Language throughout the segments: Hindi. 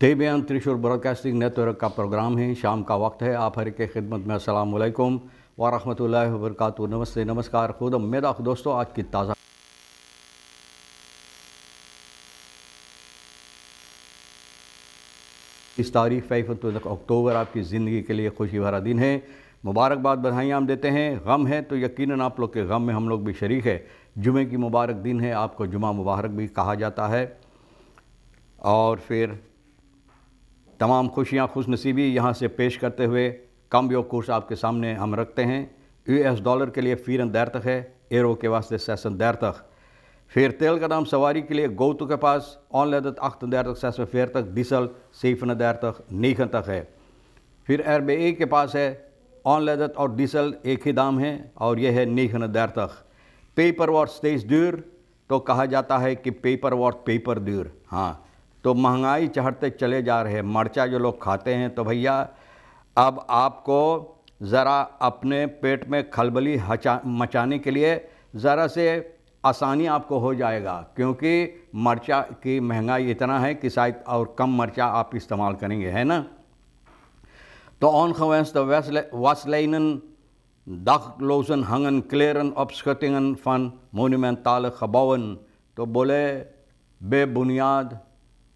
तेबियान त्रिशूर ब्रॉडकास्टिंग नेटवर्क का प्रोग्राम है। शाम का वक्त है। आप हर के खिदमत में अस्सलाम वालेकुम व रहमतुल्लाहि व बरकातुहू। नमस्ते, नमस्कार, खुद मेदा दोस्तों। आज की ताज़ा इस तारीख 5 अक्टूबर आपकी ज़िंदगी के लिए खुशी भरा दिन है। मुबारकबाद, बधाइयाँ हम देते हैं। गम है तो यकीनन आप लोग के गम में हम लोग भी शरीक है। जुमे की मुबारक दिन है, आपको जुमा मुबारक भी कहा जाता है। और फिर तमाम खुशियाँ खुशनसीबी यहाँ से पेश करते हुए कम कोर्स आपके सामने हम रखते हैं। US डॉलर के लिए फ़ीरन दैर तक है, एरो के वास्ते सैसन दैर तक। फिर तेल का दाम सवारी के लिए गोतु के पास ऑनलेदत अख्त दैर तक सैसन फेर तक, डीजल सीफन दैर तक नीखन तक है। फिर RBA के पास है ऑनलेदत और डीजल एक ही दाम है और यह है नीखन दैर तक। पेपर वॉट स्टेज दूर, तो कहा जाता है कि पेपर वॉट पेपर दूर। हाँ, तो महंगाई चढ़ते चले जा रहे हैं। मर्चा जो लोग खाते हैं, तो भैया अब आपको ज़रा अपने पेट में खलबली मचाने के लिए ज़रा से आसानी आपको हो जाएगा, क्योंकि मर्चा की महंगाई इतना है कि शायद और कम मर्चा आप इस्तेमाल करेंगे, है ना। तो ऑन खवेंस तो वासलाइनन दाखलोसन हंगन क्लेरन अपस्कटिंगन फन मोन्यूमेंटल खबावन, तो बोले बेबुनियाद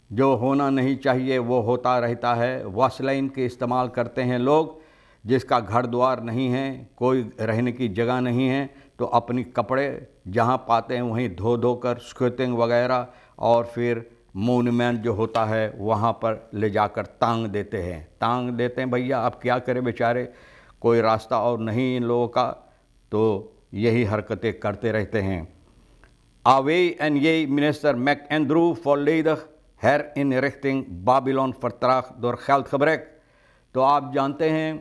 जो होना नहीं चाहिए वो होता रहता है। वासलाइन के इस्तेमाल करते हैं लोग, जिसका घर द्वार नहीं है, कोई रहने की जगह नहीं है, तो अपनी कपड़े जहाँ पाते हैं वहीं धो धो कर स्केटिंग वगैरह और फिर मोन्यूमेंट जो होता है वहाँ पर ले जाकर टांग देते हैं भैया। अब क्या करें बेचारे, कोई रास्ता और नहीं इन लोगों का, तो यही हरकतें करते रहते हैं। आवे एन ये मिनिस्टर मैक एंड्रू फॉरलेदह हैर इन रिख्टिंग बाबिलोन फरत्राख दौर ख्याल खबरेक। तो आप जानते हैं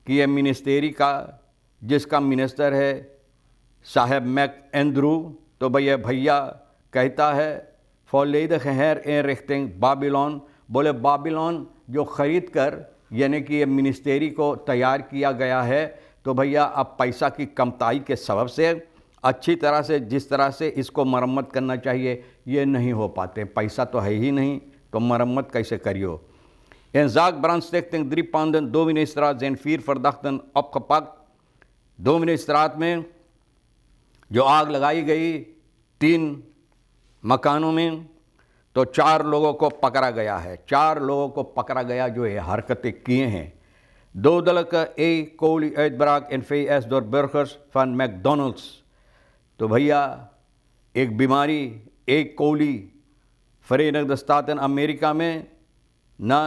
कि ये मिनिस्टेरी का जिसका मिनिस्टर है साहब मैक एंड्रू, तो भैया कहता है फॉरलेदह हैर इन रिख्टिंग बाबिलोन, बोले बाबिलोन जो ख़रीद कर यानी कि ये मिनिस्टेरी को तैयार किया गया है, तो भैया अब पैसा की कमताई के सबब से अच्छी तरह से जिस तरह से इसको मरम्मत करना चाहिए ये नहीं हो पाते। पैसा तो है ही नहीं, तो मरम्मत कैसे करियो। En zaak brandstichting 3 panden Domineestraat zijn 4 verdachten opgepakt। डोमिनेstraat में जो आग लगाई गई 3 मकानों में, तो 4 लोगों को पकड़ा गया है। 4 लोगों को पकड़ा गया जो ये हरकतें किए हैं। Dodelijke E. coli uitbraak in VS door burgers van McDonald's। तो भैया एक बीमारी एक कोली फ़रेनगद स्टातन अमेरिका में ना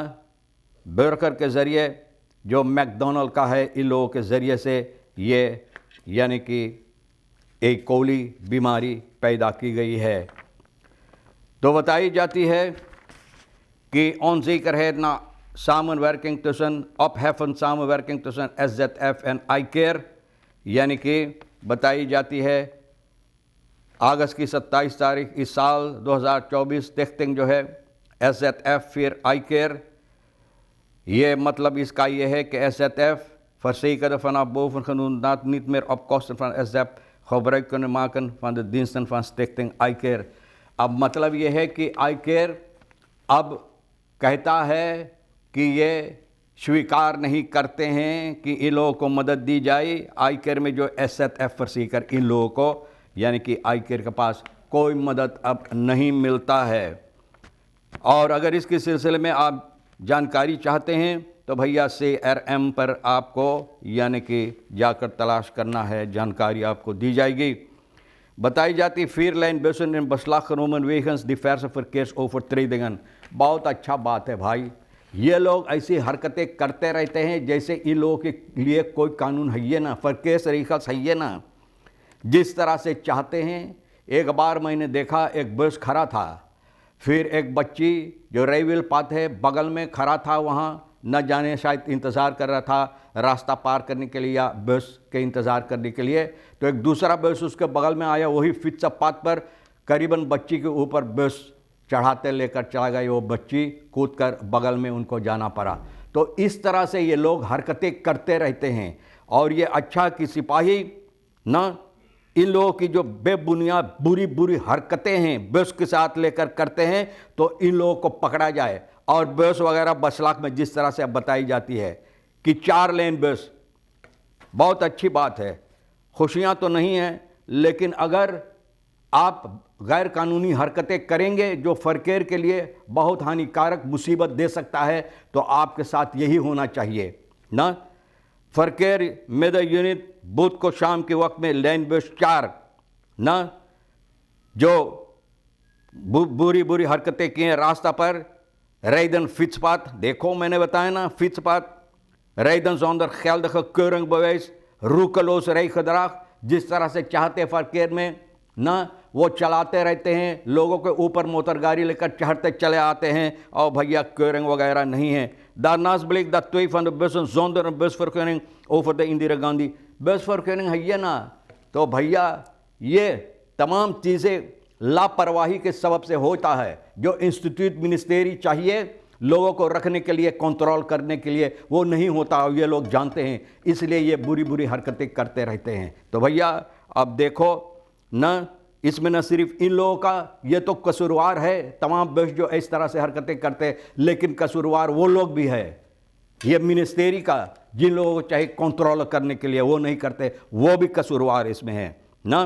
बर्गर के ज़रिए जो मैकडोनल्ड का है, इन लोगों के ज़रिए से ये यानी कि एक कोली बीमारी पैदा की गई है। तो बताई जाती है कि ऑन ज़िक्र है ना सामनवर्किंग तुसन अपहेफन सामनवर्किंग तुसन SZF एंड आई केयर, यानी कि बताई जाती है अगस्त की 27 तारीख इस साल 2024 टिख्टिंग जो है SZF फिर आई केयर। ये मतलब इसका ये है कि SZF verzekerde vanaf boven genoemd dat niet meer op kosten van SZF gebruik kunnen maken van de diensten van Stichting iCare। अब मतलब ये है कि iCare अब कहता है कि ये स्वीकार नहीं करते हैं कि इन लोगों को मदद दी जाए। iCare में जो SZF वसीकर इन लोगों को यानी कि iCare के पास कोई मदद अब नहीं मिलता है। और अगर इसके सिलसिले में आप जानकारी चाहते हैं तो भैया CRM पर आपको यानी कि जाकर तलाश करना है, जानकारी आपको दी जाएगी। बताई जाती फ़ीरलाइन बेसन इन बसलाख रोमन वेगन्स डिफेंस verkeersovertredingen। बहुत अच्छा बात है भाई, ये लोग ऐसी हरकतें करते रहते हैं जैसे इन लोगों के लिए कोई कानून है ये ना, verkeersregels है ये ना, जिस तरह से चाहते हैं। एक बार मैंने देखा एक बस खड़ा था, फिर एक बच्ची जो रेविल पाथ है बगल में खड़ा था, वहाँ न जाने शायद इंतज़ार कर रहा था रास्ता पार करने के लिए या बस के इंतज़ार करने के लिए। तो एक दूसरा बस उसके बगल में आया, वही फिट पाथ पर करीबन बच्ची के ऊपर बस चढ़ाते लेकर चला गया, वो बच्ची कूदकर बगल में उनको जाना पड़ा। तो इस तरह से ये लोग हरकतें करते रहते हैं। और ये अच्छा कि सिपाही ना इन लोगों की जो बेबुनियाद बुरी बुरी हरकतें हैं बस के साथ लेकर करते हैं, तो इन लोगों को पकड़ा जाए। और बस वगैरह बसलाक में जिस तरह से अब बताई जाती है कि 4 लेन बस, बहुत अच्छी बात है, खुशियां तो नहीं हैं, लेकिन अगर आप गैर कानूनी हरकतें करेंगे जो फरकेर के लिए बहुत हानिकारक मुसीबत दे सकता है, तो आपके साथ यही होना चाहिए ना। फरकेर में द यूनिट बुध को शाम के वक्त में लेन बस 4 ना जो बुरी बुरी हरकतें की हैं रास्ता पर, रेदन फिट्सपाथ, देखो मैंने बताया ना फिट्सपाथ, रेदन जोंदर ख्याल दख क्योरंग बवेस रूकलोस रही खदराख, जिस तरह से चाहते फरकेर में ना वो चलाते रहते हैं, लोगों के ऊपर मोटर गाड़ी लेकर चढ़ते चले आते हैं, और भैया क्योरंग वगैरह नहीं है। दानास ब्लिक द ट्वेफ एंड बसन जोंदर बस फॉर क्योरंग ओवर द इंदिरा गांधी बस फॉर क्योरंग है ये ना। तो भैया ये तमाम चीज़ें लापरवाही के सबब से होता है। जो इंस्टीट्यूट मिनिस्टेरी चाहिए लोगों को रखने के लिए, कंट्रोल करने के लिए, वो नहीं होता, ये लोग जानते हैं, इसलिए ये बुरी बुरी हरकतें करते रहते हैं। तो भैया अब देखो न, इसमें न सिर्फ इन लोगों का ये तो कसूरवार है, तमाम बस जो इस तरह से हरकतें करते हैं, लेकिन कसूरवार वो लोग भी है, ये मिनिस्टेरी का, जिन लोगों को चाहे कंट्रोल करने के लिए वो नहीं करते, वो भी कसूरवार इसमें है ना।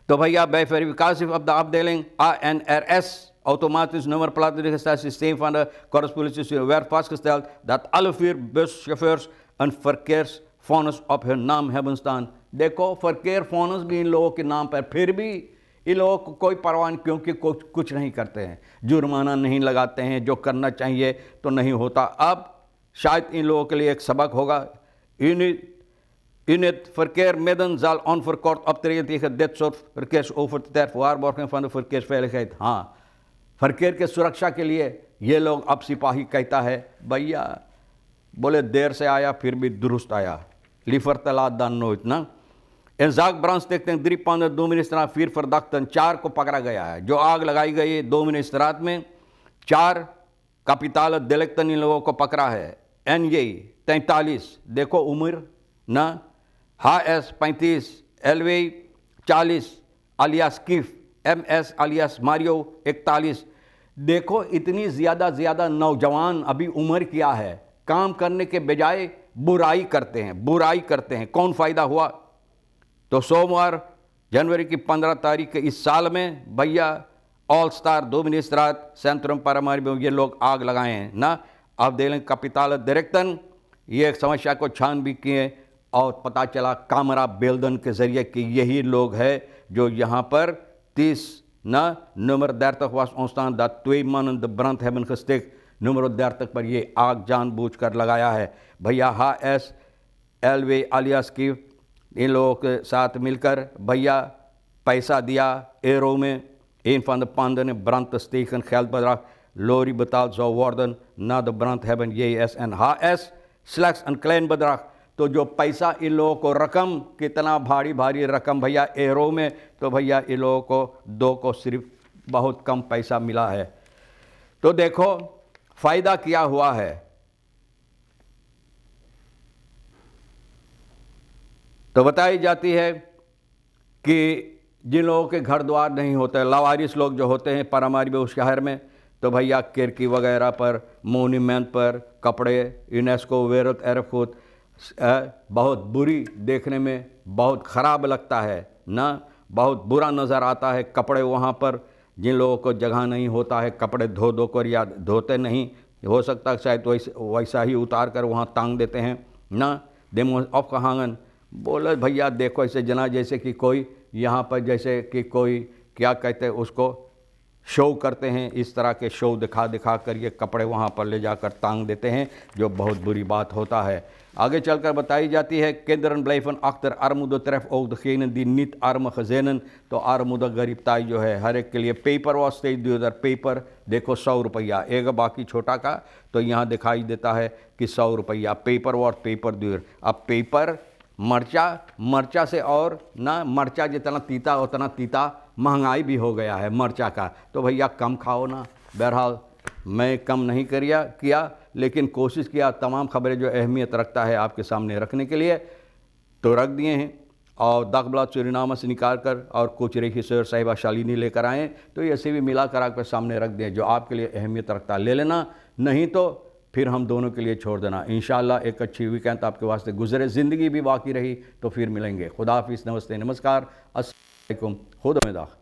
तो भैया bij verificatie op de afdeling ANRS automatisch nummerplatenregistratiesysteem van de correspondentie werd vastgesteld dat alle 4 buschauffeurs een verkeersvonnis op hun naam hebben staan। देखो फरकेरफोनस भी इन लोगों के नाम पर, फिर भी इन लोगों को कोई परवाह नहीं, क्योंकि कुछ नहीं करते हैं, जुर्माना नहीं लगाते हैं, जो करना चाहिए तो नहीं होता। अब शायद इन लोगों के लिए एक सबक होगा। In het verkeermidden zal onverkort optreden tegen dit soort verkeersovertredingen ter waarborging van de verkeersveiligheid। हाँ, फरकेर के सुरक्षा के लिए ये लोग अब सिपाही कहता है, भैया बोले देर से आया फिर भी दुरुस्त आया, लीफर तलाद दान नो इतना। इन जाग brandstichting 3 panden Doministraat 4 verdachten, 4 को पकड़ा गया है। जो आग लगाई गई है Doministraat में, 4 कैपिटल डिलिक्टन इन लोगों को पकड़ा है। NJ 43, देखो उम्र ना, HS 35, LV 40 alias किफ, MS alias Mario 41। देखो इतनी ज़्यादा नौजवान अभी उम्र किया है, काम करने के बजाय बुराई करते हैं। कौन फ़ायदा हुआ? तो सोमवार जनवरी की 15 तारीख के इस साल में भैया ऑल स्टार Doministraat सेंट्रम पारामारी में ये लोग आग लगाए हैं ना। अब देलें कैपिटल डायरेक्टर ये समस्या को छान भी किए, और पता चला कामरा बेल्दन के ज़रिए कि यही लोग है जो यहाँ पर 30 ना number 30 was ontstaan dat 2 mannen de brand hebben gesticht। Number 30 पर ये आग जानबूझकर लगाया है। भैया HS LV alias की इन लोगों के साथ मिलकर भैया पैसा दिया euro में, een van de panden in brand te steken geldbedrag lorry betaald zou worden na de brand hebben JS en HS slechts een klein bedrag। तो जो पैसा इन लोगों को रकम, कितना भारी रकम भैया एरो में, तो भैया इन लोगों को 2 को सिर्फ बहुत कम पैसा मिला है। तो देखो फ़ायदा क्या हुआ है। तो बताई जाती है कि जिन लोगों के घर द्वार नहीं होते, लावारिस लोग जो होते हैं पारामारी में उस शहर में, तो भैया किरकी वगैरह पर, मोन्यूमेंट पर कपड़े यूनेस्को वेरत एरफूत बहुत बुरी, देखने में बहुत ख़राब लगता है ना, बहुत बुरा नज़र आता है। कपड़े वहाँ पर जिन लोगों को जगह नहीं होता है, कपड़े धो कर या धोते नहीं, हो सकता है शायद वैसा ही उतार कर वहाँ टांग देते हैं ना। डेमो ऑफ कहांगन बोले भैया देखो ऐसे जना जैसे कि कोई यहाँ पर जैसे कि कोई क्या कहते हैं उसको शो करते हैं, इस तरह के शो दिखा कर ये कपड़े वहाँ पर ले जाकर टांग देते हैं, जो बहुत बुरी बात होता है। आगे चलकर बताई जाती है kinderen blijven achter, armoede treft ook degenen die niet arme gezinnen। तो armoede गरीबताई जो है हर एक के लिए। Paper was steeds duurder, paper देखो 100 रुपया एक, बाकी छोटा का, तो यहाँ दिखाई देता है कि 100 रुपया पेपर वॉज पेपर दूर। अब पेपर मर्चा से और ना, मर्चा जितना तीता उतना तीता महंगाई भी हो गया है मरचा का, तो भैया कम खाओ ना। बहरहाल मैं कम नहीं किया, लेकिन कोशिश किया तमाम खबरें जो अहमियत रखता है आपके सामने रखने के लिए, तो रख दिए हैं। और दागबला सुरीनामा से निकाल कर और कुछ रही सर साहिबा शालिनी लेकर आएँ, तो ऐसे भी मिला कर आपके सामने रख दें। जो आपके लिए अहमियत रखता है ले लेना, नहीं तो फिर हम दोनों के लिए छोड़ देना। इंशाअल्लाह एक अच्छी वीकेंड आपके वास्ते गुजरे, ज़िंदगी भी बाकी रही तो फिर मिलेंगे। खुदा हाफिज़, नमस्ते, नमस्कार, अस्सलाम वालेकुम, खुदा में दाख।